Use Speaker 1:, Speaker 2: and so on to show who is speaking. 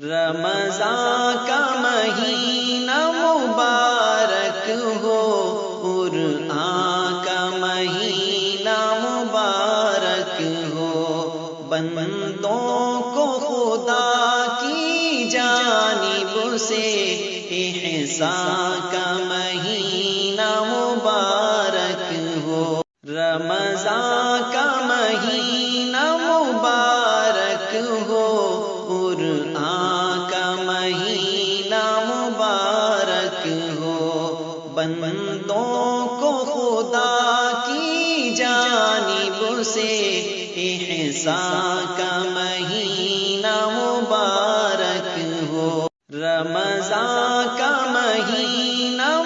Speaker 1: रमज़ान का महीना मुबारक हो, क़ुरआन का महीना मुबारक हो। बंदों को खुदा की जानिब से इहसान का महीना मुबारक हो। रमज़ान का महीना मुबारक हो, क़ुरआन का महीना मुबारक हो। बंदों को खुदा की जानिब से इहसान का महीना मुबारक हो। रमज़ान का महीना